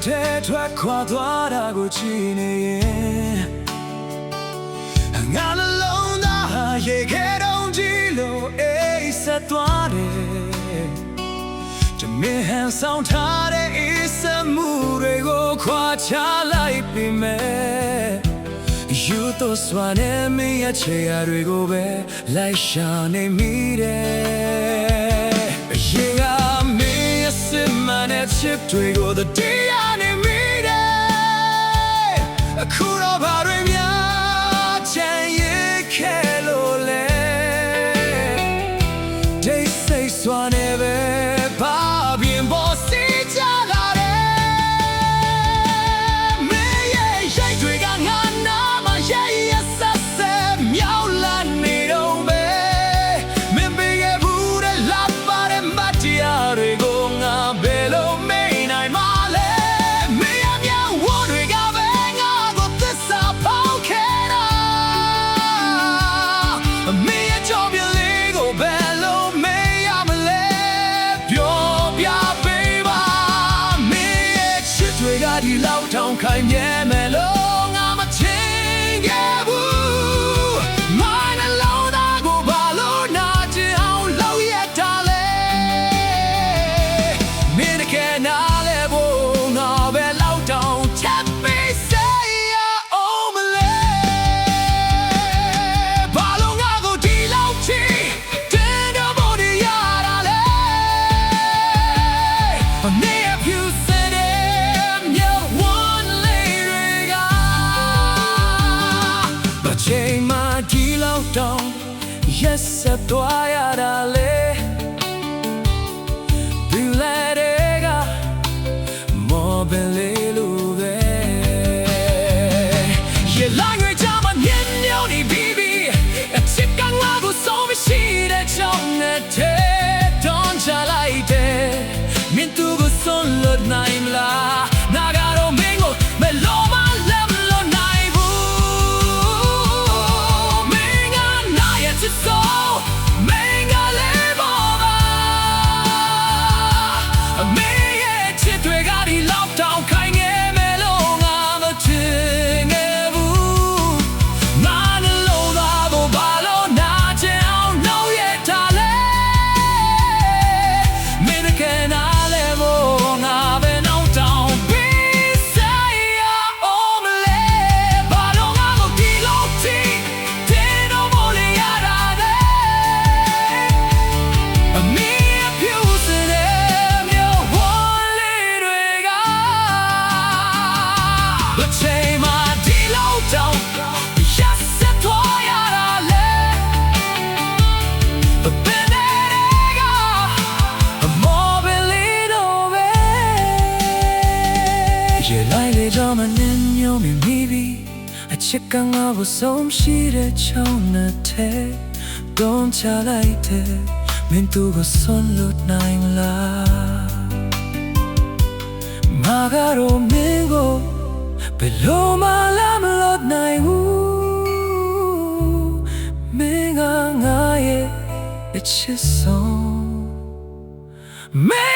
ထဲထွက်ခွာသွားတာကိုကြည့်နေရင်ငါနှလုံးသားရေခဲတုံးကြီးလို့အိပ်ဆက်သွားတယ်တမင်ဟန်ဆောင်ထားတဲ့အေးစမှုတွေကိုခွာချလိုက်ပြီမဲ့ယူတော့စွာနဲ့မင်းရဲ့ချေရတွေကိုပဲလိုက်ရှာနေမိတယ်ရင်ကမင်းရဲ့စမနဲ့ချစ်တွေကိုတရားနေမိတယ်အခုတော့ဘာတွေများချမ်းရခဲလို့လဲဒိတ်စိတ်စွာနဲ့ပဲဘာပြင်ပေါ်စီချလာတယ်မင်းရဲ့ရိုက်တွေကငါနာမရဲ့ရဲ့ဆက်ဆက်မြောက်လာနေတော့ပဲမင်းပေးခဲ့ဘူးတဲ့လာပါတဲ့မတရားတွေကိုငါဘယ်လိုမေ့နိုင်မလဲမင်းရဲ့မြောက်ဝတ်တွေကပဲငါကိုသစ္စာဖောက်ခဲ့တာမင်းရဲ့ကြောင်ပြလေးကိုဘယ်လိုမေ့ရမလဲပြောပြပေးပါမင်းရဲ့ချစ်တွေကဒီလောက်တောင်ခိုင်မြဲမယ်လို့ငါမထင်ခဲ့ဘူးမိုင်းနှလုံးသားကိုဘာလို့နာကျင်အောင်လုပ်ရတာလဲမင်းတကယ်နားလဲဖို့ငါပဲလောက်တောင်ချက်ပေးစေရအောင်မလဲဘာလို့ငါကိုဒီလောက်ချစ်တင်တော့မရတာလဲနေရဖြူစတဲ့မြေဝန်းလေးတွေကဘာချိန်မှဒီလောက်တောင်ရက်ဆက်သွားရတာလဲဒီလက်တွေကမော်ဘယ်လေးလိုပဲရေလာငွေချမညင်ညောင်းနေပြီအချစ်ကငါကိုဆုံးမရှိတဲ့ချောင်းနဲ့ထဲတွန်းချလိုက်တယ်မင်းသူကိုစွန့်လွတ်နိုင်မလားနာကတော့မင်းကိုမလို့မလက်မလို့နိုင်ဘူးမင်းကနာရဲ့ချစ်စိုးမင်းကလေးပေါ်ပါမင်းရဲ့ချစ်တွေကဒီလောက်တောင်ခိုင်ငယ်မယ်လို့ငါမထင်ခဲ့ဘူးငါနှလုံးသားကိုဘာလို့နာကျင်အောင်လုပ်ရတာလဲမင်းတကယ်နားလဲဖို့ငါပဲနောက်တောင်ပြီးဆိုင်ရအောင်မလဲဘာလို့ငါကိုဒီလောက်ထိတင်တော့မရတာလဲအမေဖြူစတဲ့မြို့ဝန်းလေးတွေကဘာချိန်မှဒီလောက်တောင်ရက်ဆက်သွားရတာလဲဘယ်နဲ့ကအမော်ဘယ်လေးတော့ပဲရေလိုက်လေတော့မနှင်းညုံမိပြီအချစ်ကငါ့ကိုဆုံးရှိတဲ့ချောင်းနဲ့ထဲတွန်းချလိုက်တယ်မင်းသူကိုစွန့်လွတ်နိုင်မလားငါကတော့မင်းကိုဘယ်လိုမှလာမလို့နိုင်ဘူးမင်းကငါရဲ့အချစ်ဆုံးမင်း